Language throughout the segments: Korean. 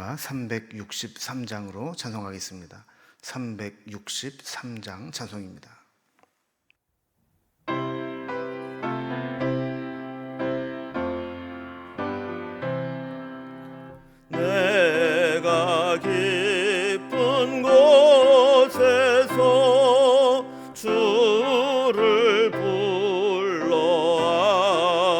예레미야가 363장으로 찬송하겠습니다. 363장 찬송입니다. 내가 깊은 곳에서 주를 불러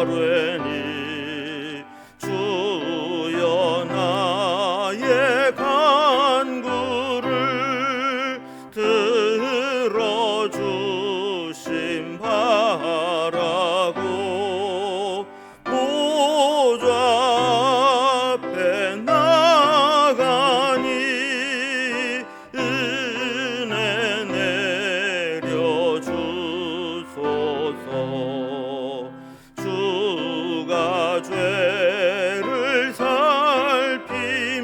아뢰니 주여 나의 간구를 들어주심 바라고 보좌 앞에 나가니 은혜 내려주소서. 주가 죄를 살피면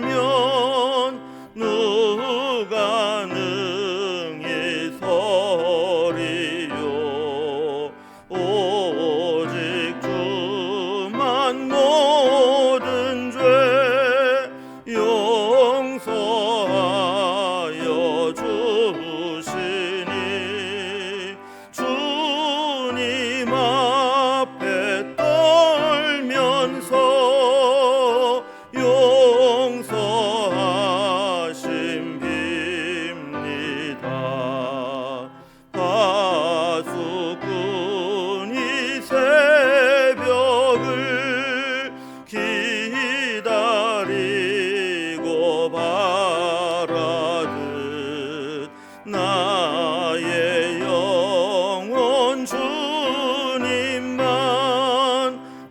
누가 능히 서리요. 오직 주만 모든 죄 용서하여 주시니 주님 앞에 떨면서 용서하심 빕니다. 파수꾼이 새벽을 기다리고 바라듯 나의 영혼 주님만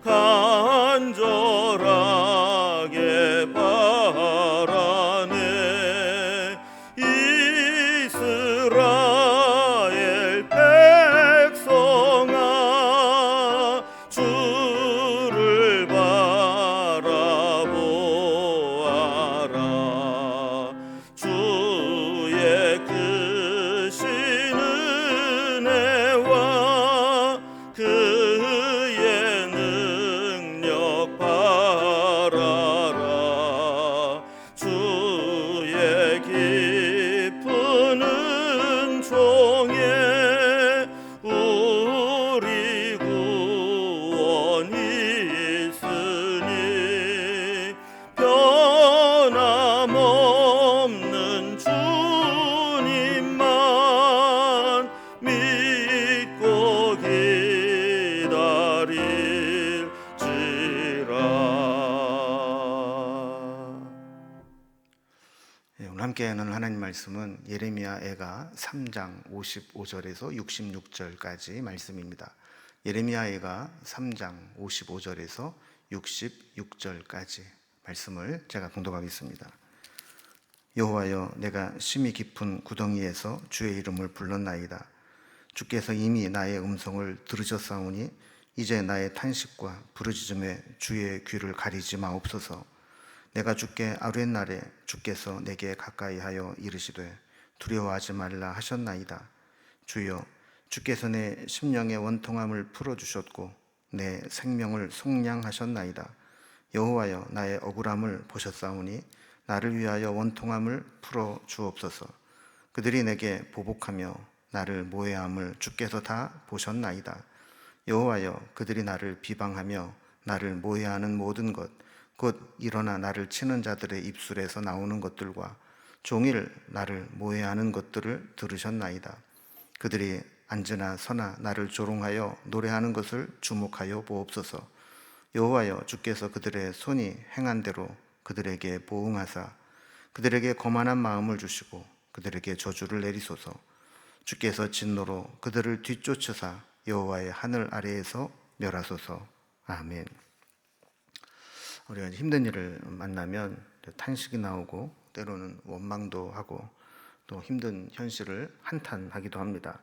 간절하게 바라네. 이스라엘 백성아 주를 바라보아라. 주의 크신 은혜와 그의 능력 바라라. 주의 깊은 은총에 우리 구원이 있으니 변함없는 주님만 믿고 기다릴지라. 오늘 함께 하는 하나님 말씀은 예레미야 애가 3장 55절에서 66절까지 말씀입니다. 예레미야 애가 3장 55절에서 66절까지 말씀을 제가 봉독하겠습니다. 여호와여, 내가 심히 깊은 구덩이에서 주의 이름을 불렀나이다. 주께서 이미 나의 음성을 들으셨사오니 이제 나의 탄식과 부르짖음에 주의 귀를 가리지 마옵소서. 내가 주께 아뢰는 날에 주께서 내게 가까이하여 이르시되 두려워하지 말라 하셨나이다. 주여, 주께서 내 심령의 원통함을 풀어주셨고 내 생명을 속량하셨나이다. 여호와여, 나의 억울함을 보셨사오니 나를 위하여 원통함을 풀어 주옵소서. 그들이 내게 보복하며 나를 모해함을 주께서 다 보셨나이다. 여호와여, 그들이 나를 비방하며 나를 모해하는 모든 것, 곧 일어나 나를 치는 자들의 입술에서 나오는 것들과 종일 나를 모해하는 것들을 들으셨나이다. 그들이 앉으나 서나 나를 조롱하여 노래하는 것을 주목하여 보옵소서. 여호와여, 주께서 그들의 손이 행한 대로 그들에게 보응하사 그들에게 거만한 마음을 주시고 그들에게 저주를 내리소서. 주께서 진노로 그들을 뒤쫓으사 여호와의 하늘 아래에서 멸하소서. 아멘. 우리가 힘든 일을 만나면 탄식이 나오고 때로는 원망도 하고 또 힘든 현실을 한탄하기도 합니다.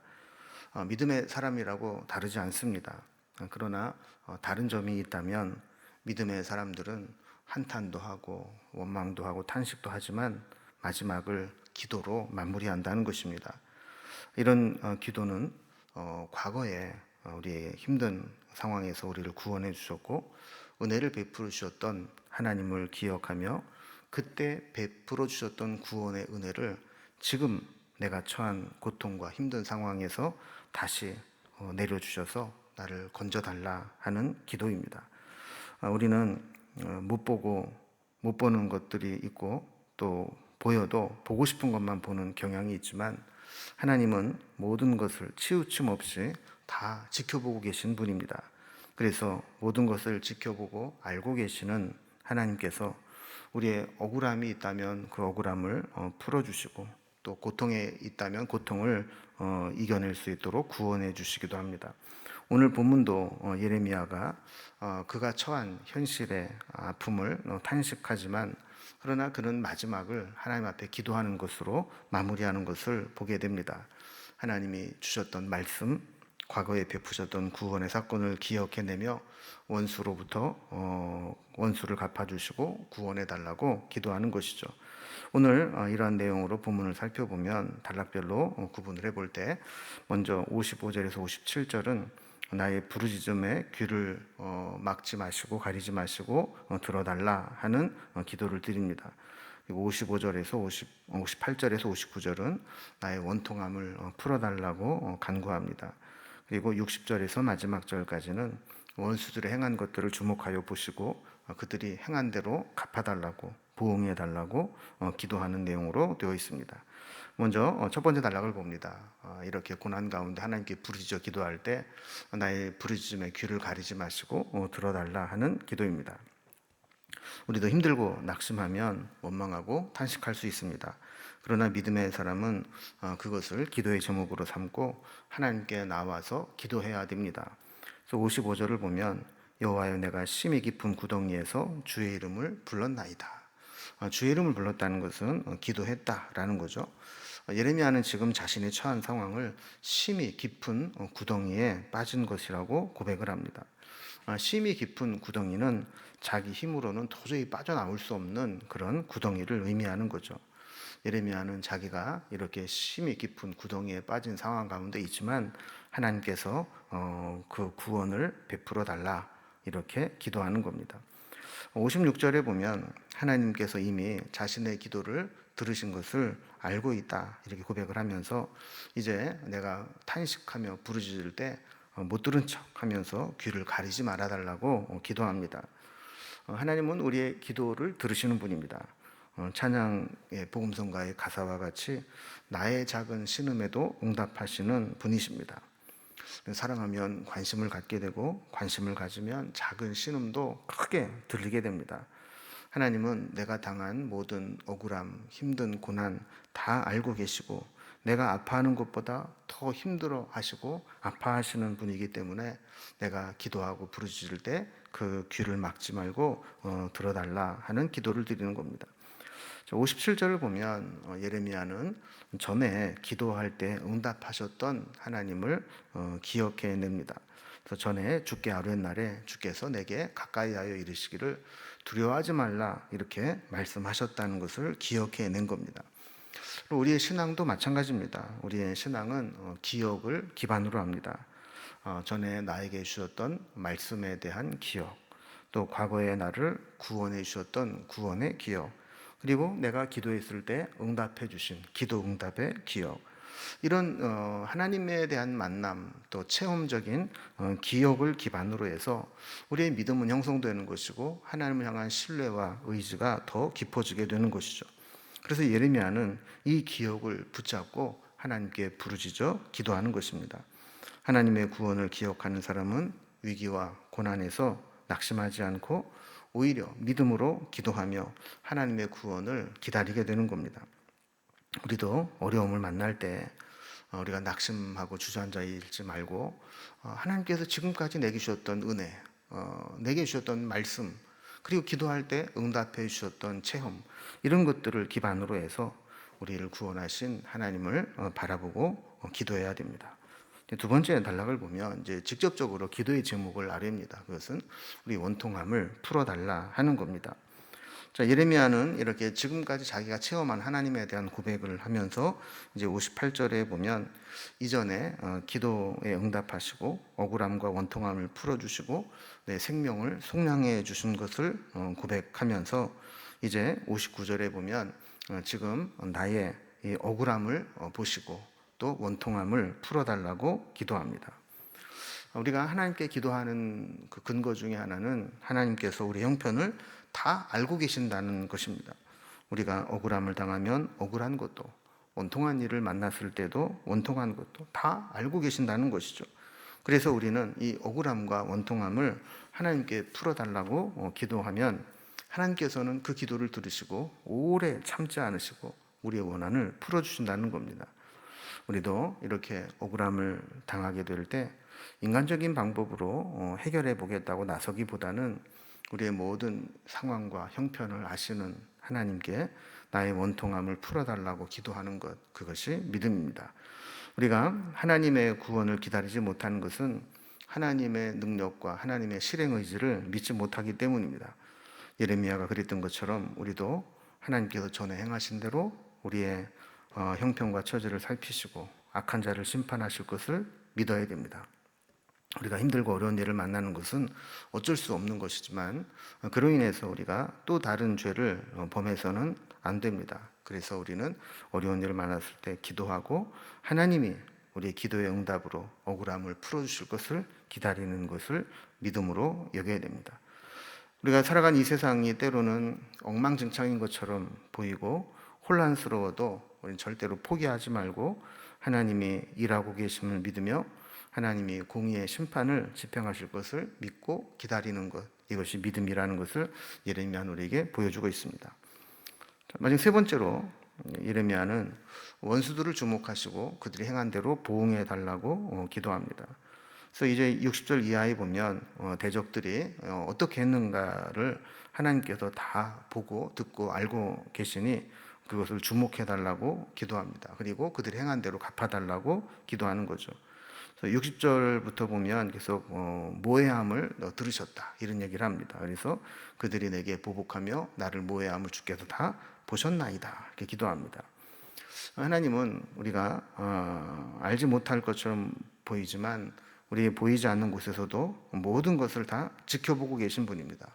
믿음의 사람이라고 다르지 않습니다. 그러나 다른 점이 있다면 믿음의 사람들은 한탄도 하고 원망도 하고 탄식도 하지만 마지막을 기도로 마무리한다는 것입니다. 이런 기도는 과거에 우리의 힘든 상황에서 우리를 구원해 주셨고 은혜를 베풀어 주셨던 하나님을 기억하며 그때 베풀어 주셨던 구원의 은혜를 지금 내가 처한 고통과 힘든 상황에서 다시 내려주셔서 나를 건져달라 하는 기도입니다. 우리는 못 보는 것들이 있고 또 보여도 보고 싶은 것만 보는 경향이 있지만 하나님은 모든 것을 치우침 없이 다 지켜보고 계신 분입니다. 그래서 모든 것을 지켜보고 알고 계시는 하나님께서 우리의 억울함이 있다면 그 억울함을 풀어주시고 또 고통에 있다면 고통을 이겨낼 수 있도록 구원해 주시기도 합니다. 오늘 본문도 예레미야가 그가 처한 현실의 아픔을 탄식하지만 그러나 그는 마지막을 하나님 앞에 기도하는 것으로 마무리하는 것을 보게 됩니다. 하나님이 주셨던 말씀, 과거에 베푸셨던 구원의 사건을 기억해내며 원수로부터 원수를 갚아주시고 구원해 달라고 기도하는 것이죠. 오늘 이러한 내용으로 본문을 살펴보면 단락별로 구분을 해볼 때 먼저 55절에서 57절은 나의 부르짖음에 귀를 막지 마시고 가리지 마시고 들어달라 하는 기도를 드립니다. 그리고 55절에서 58절에서 59절은 나의 원통함을 풀어달라고 간구합니다. 그리고 60절에서 마지막 절까지는 원수들의 행한 것들을 주목하여 보시고 그들이 행한 대로 갚아달라고 보응해달라고 기도하는 내용으로 되어 있습니다. 먼저 첫 번째 단락을 봅니다. 이렇게 고난 가운데 하나님께 부르짖어 기도할 때 나의 부르짖음에 귀를 가리지 마시고 들어달라 하는 기도입니다. 우리도 힘들고 낙심하면 원망하고 탄식할 수 있습니다. 그러나 믿음의 사람은 그것을 기도의 제목으로 삼고 하나님께 나와서 기도해야 됩니다. 그래서 55절을 보면 여호와여 내가 심히 깊은 구덩이에서 주의 이름을 불렀나이다. 주의 이름을 불렀다는 것은 기도했다라는 거죠. 예레미야는 지금 자신이 처한 상황을 심히 깊은 구덩이에 빠진 것이라고 고백을 합니다. 심히 깊은 구덩이는 자기 힘으로는 도저히 빠져나올 수 없는 그런 구덩이를 의미하는 거죠. 예레미야는 자기가 이렇게 심히 깊은 구덩이에 빠진 상황 가운데 있지만 하나님께서 그 구원을 베풀어 달라 이렇게 기도하는 겁니다. 56절에 보면 하나님께서 이미 자신의 기도를 들으신 것을 알고 있다 이렇게 고백을 하면서 이제 내가 탄식하며 부르짖을 때 못 들은 척 하면서 귀를 가리지 말아달라고 기도합니다. 하나님은 우리의 기도를 들으시는 분입니다. 찬양의 복음성가의 가사와 같이 나의 작은 신음에도 응답하시는 분이십니다. 사랑하면 관심을 갖게 되고 관심을 가지면 작은 신음도 크게 들리게 됩니다. 하나님은 내가 당한 모든 억울함, 힘든 고난 다 알고 계시고 내가 아파하는 것보다 더 힘들어 하시고 아파하시는 분이기 때문에 내가 기도하고 부르짖을 때 그 귀를 막지 말고 들어달라 하는 기도를 드리는 겁니다. 57절을 보면 예레미야는 전에 기도할 때 응답하셨던 하나님을 기억해냅니다. 그래서 전에 주께 아뢰날에 주께서 내게 가까이하여 이르시기를 두려워하지 말라 이렇게 말씀하셨다는 것을 기억해낸 겁니다. 우리의 신앙도 마찬가지입니다. 우리의 신앙은 기억을 기반으로 합니다. 전에 나에게 주셨던 말씀에 대한 기억, 또 과거의 나를 구원해 주셨던 구원의 기억, 그리고 내가 기도했을 때 응답해 주신 기도 응답의 기억, 이런 하나님에 대한 만남 또 체험적인 기억을 기반으로 해서 우리의 믿음은 형성되는 것이고 하나님을 향한 신뢰와 의지가 더 깊어지게 되는 것이죠. 그래서 예레미야는 이 기억을 붙잡고 하나님께 부르짖어 기도하는 것입니다. 하나님의 구원을 기억하는 사람은 위기와 고난에서 낙심하지 않고 오히려 믿음으로 기도하며 하나님의 구원을 기다리게 되는 겁니다. 우리도 어려움을 만날 때 우리가 낙심하고 주저앉아있지 말고 하나님께서 지금까지 내게 주셨던 은혜, 내게 주셨던 말씀, 그리고 기도할 때 응답해 주셨던 체험, 이런 것들을 기반으로 해서 우리를 구원하신 하나님을 바라보고 기도해야 됩니다. 두 번째 단락을 보면 이제 직접적으로 기도의 제목을 아뢰입니다. 그것은 우리 원통함을 풀어달라 하는 겁니다. 자, 예레미야는 이렇게 지금까지 자기가 체험한 하나님에 대한 고백을 하면서 이제 58절에 보면 이전에 기도에 응답하시고 억울함과 원통함을 풀어주시고 내 생명을 속량해 주신 것을 고백하면서 이제 59절에 보면 지금 나의 이 억울함을 보시고 또 원통함을 풀어달라고 기도합니다. 우리가 하나님께 기도하는 그 근거 중에 하나는 하나님께서 우리 형편을 다 알고 계신다는 것입니다. 우리가 억울함을 당하면 억울한 것도, 원통한 일을 만났을 때도 원통한 것도 다 알고 계신다는 것이죠. 그래서 우리는 이 억울함과 원통함을 하나님께 풀어달라고 기도하면 하나님께서는 그 기도를 들으시고 오래 참지 않으시고 우리의 원한을 풀어주신다는 겁니다. 우리도 이렇게 억울함을 당하게 될 때 인간적인 방법으로 해결해 보겠다고 나서기보다는 우리의 모든 상황과 형편을 아시는 하나님께 나의 원통함을 풀어달라고 기도하는 것, 그것이 믿음입니다. 우리가 하나님의 구원을 기다리지 못하는 것은 하나님의 능력과 하나님의 실행 의지를 믿지 못하기 때문입니다. 예레미야가 그랬던 것처럼 우리도 하나님께서 전에 행하신 대로 우리의 형편과 처지를 살피시고 악한 자를 심판하실 것을 믿어야 됩니다. 우리가 힘들고 어려운 일을 만나는 것은 어쩔 수 없는 것이지만 그로 인해서 우리가 또 다른 죄를 범해서는 안 됩니다. 그래서 우리는 어려운 일을 만났을 때 기도하고 하나님이 우리의 기도의 응답으로 억울함을 풀어주실 것을 기다리는 것을 믿음으로 여겨야 됩니다. 우리가 살아간 이 세상이 때로는 엉망진창인 것처럼 보이고 혼란스러워도 우리는 절대로 포기하지 말고 하나님이 일하고 계심을 믿으며 하나님이 공의의 심판을 집행하실 것을 믿고 기다리는 것, 이것이 믿음이라는 것을 예레미야는 우리에게 보여주고 있습니다. 마지막 세 번째로 예레미야는 원수들을 주목하시고 그들이 행한 대로 보응해 달라고 기도합니다. 그래서 이제 60절 이하에 보면 대적들이 어떻게 했는가를 하나님께서 다 보고 듣고 알고 계시니 그것을 주목해 달라고 기도합니다. 그리고 그들이 행한 대로 갚아 달라고 기도하는 거죠. 60절부터 보면 계속 모해함을 들으셨다 이런 얘기를 합니다. 그래서 그들이 내게 보복하며 나를 모해함을 주께서 다 보셨나이다 이렇게 기도합니다. 하나님은 우리가 알지 못할 것처럼 보이지만 우리 보이지 않는 곳에서도 모든 것을 다 지켜보고 계신 분입니다.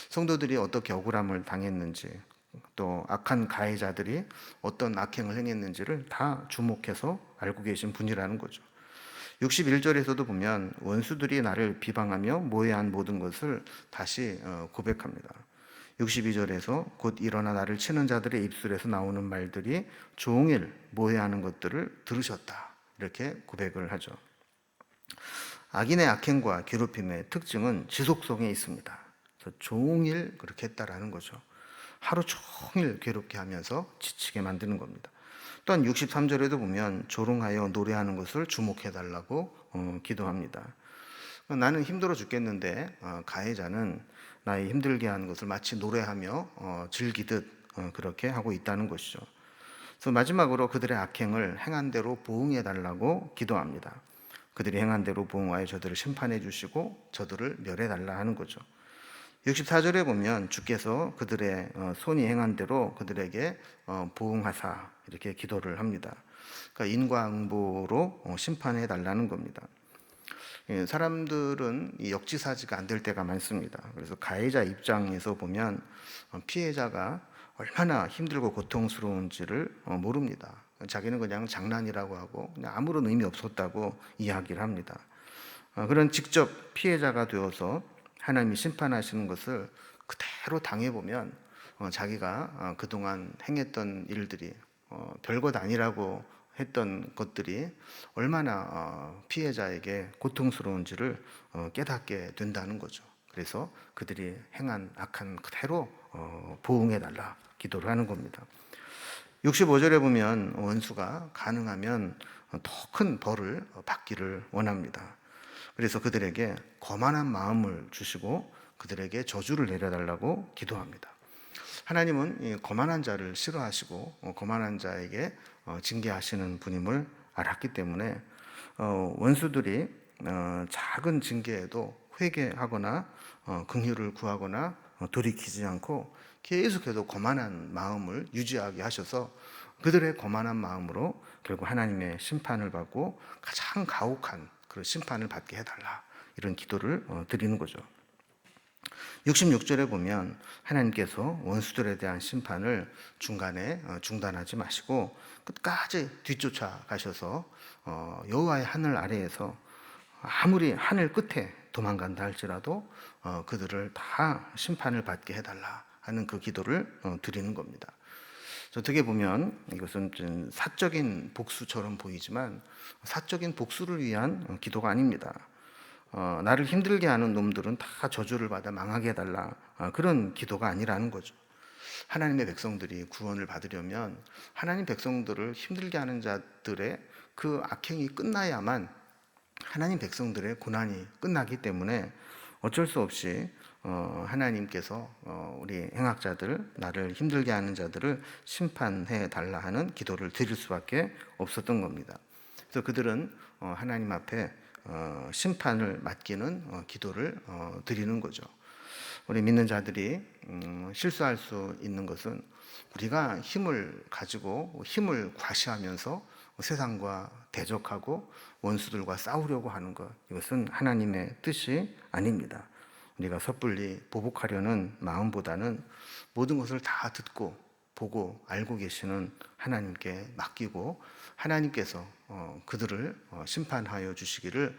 성도들이 어떻게 억울함을 당했는지 또 악한 가해자들이 어떤 악행을 행했는지를 다 주목해서 알고 계신 분이라는 거죠. 61절에서도 보면 원수들이 나를 비방하며 모해한 모든 것을 다시 고백합니다. 62절에서 곧 일어나 나를 치는 자들의 입술에서 나오는 말들이 종일 모해하는 것들을 들으셨다 이렇게 고백을 하죠. 악인의 악행과 괴롭힘의 특징은 지속성에 있습니다. 그래서 종일 그렇게 했다라는 거죠. 하루 종일 괴롭게 하면서 지치게 만드는 겁니다. 또한 63절에도 보면 조롱하여 노래하는 것을 주목해달라고 기도합니다. 나는 힘들어 죽겠는데 가해자는 나의 힘들게 하는 것을 마치 노래하며 즐기듯 그렇게 하고 있다는 것이죠. 그래서 마지막으로 그들의 악행을 행한 대로 보응해달라고 기도합니다. 그들이 행한 대로 보응하여 저들을 심판해 주시고 저들을 멸해달라 하는 거죠. 64절에 보면 주께서 그들의 손이 행한 대로 그들에게 보응하사 이렇게 기도를 합니다. 그러니까 인과응보로 심판해 달라는 겁니다. 사람들은 역지사지가 안 될 때가 많습니다. 그래서 가해자 입장에서 보면 피해자가 얼마나 힘들고 고통스러운지를 모릅니다. 자기는 그냥 장난이라고 하고 그냥 아무런 의미 없었다고 이야기를 합니다. 그런 직접 피해자가 되어서 하나님이 심판하시는 것을 그대로 당해보면 자기가 그동안 행했던 일들이 별것 아니라고 했던 것들이 얼마나 피해자에게 고통스러운지를 깨닫게 된다는 거죠. 그래서 그들이 행한 악한 그대로 보응해달라 기도를 하는 겁니다. 65절에 보면 원수가 가능하면 더 큰 벌을 받기를 원합니다. 그래서 그들에게 거만한 마음을 주시고 그들에게 저주를 내려달라고 기도합니다. 하나님은 이 거만한 자를 싫어하시고 거만한 자에게 징계하시는 분임을 알았기 때문에 원수들이 작은 징계에도 회개하거나 긍휼을 구하거나 돌이키지 않고 계속해서 거만한 마음을 유지하게 하셔서 그들의 거만한 마음으로 결국 하나님의 심판을 받고 가장 가혹한 그런 심판을 받게 해달라 이런 기도를 드리는 거죠. 66절에 보면 하나님께서 원수들에 대한 심판을 중간에 중단하지 마시고 끝까지 뒤쫓아 가셔서 여호와의 하늘 아래에서 아무리 하늘 끝에 도망간다 할지라도 그들을 다 심판을 받게 해달라 하는 그 기도를 드리는 겁니다. 어떻게 보면 이것은 좀 사적인 복수처럼 보이지만 사적인 복수를 위한 기도가 아닙니다. 나를 힘들게 하는 놈들은 다 저주를 받아 망하게 해달라, 그런 기도가 아니라는 거죠. 하나님의 백성들이 구원을 받으려면 하나님 백성들을 힘들게 하는 자들의 그 악행이 끝나야만 하나님 백성들의 고난이 끝나기 때문에 어쩔 수 없이 하나님께서 우리 행악자들, 나를 힘들게 하는 자들을 심판해 달라 하는 기도를 드릴 수밖에 없었던 겁니다. 그래서 그들은 하나님 앞에 심판을 맡기는 기도를 드리는 거죠. 우리 믿는 자들이 실수할 수 있는 것은 우리가 힘을 가지고 힘을 과시하면서 세상과 대적하고 원수들과 싸우려고 하는 것, 이것은 하나님의 뜻이 아닙니다. 우리가 섣불리 보복하려는 마음보다는 모든 것을 다 듣고 보고 알고 계시는 하나님께 맡기고 하나님께서 그들을 심판하여 주시기를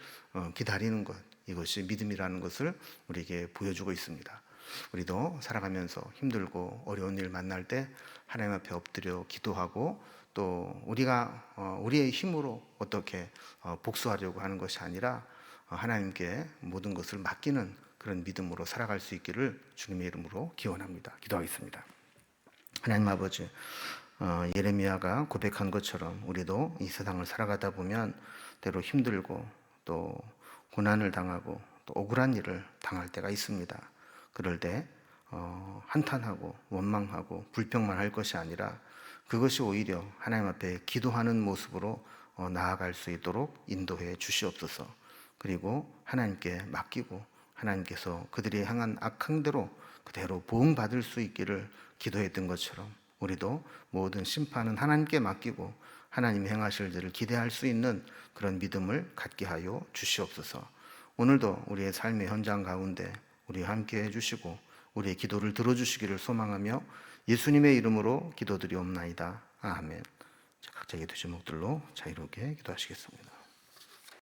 기다리는 것, 이것이 믿음이라는 것을 우리에게 보여주고 있습니다. 우리도 살아가면서 힘들고 어려운 일 만날 때 하나님 앞에 엎드려 기도하고 또 우리가 우리의 힘으로 어떻게 복수하려고 하는 것이 아니라 하나님께 모든 것을 맡기는 그런 믿음으로 살아갈 수 있기를 주님의 이름으로 기원합니다. 기도하겠습니다. 하나님 아버지, 예레미야가 고백한 것처럼 우리도 이 세상을 살아가다 보면 때로 힘들고 또 고난을 당하고 또 억울한 일을 당할 때가 있습니다. 그럴 때 한탄하고 원망하고 불평만 할 것이 아니라 그것이 오히려 하나님 앞에 기도하는 모습으로 나아갈 수 있도록 인도해 주시옵소서. 그리고 하나님께 맡기고 하나님께서 그들이 향한 악행대로 그대로 보응받을 수 있기를 기도했던 것처럼 우리도 모든 심판은 하나님께 맡기고 하나님이 행하실 일을 기대할 수 있는 그런 믿음을 갖게 하여 주시옵소서. 오늘도 우리의 삶의 현장 가운데 우리와 함께 해주시고 우리의 기도를 들어주시기를 소망하며 예수님의 이름으로 기도드리옵나이다. 아멘. 각자 기도 제목들로 자유롭게 기도하시겠습니다.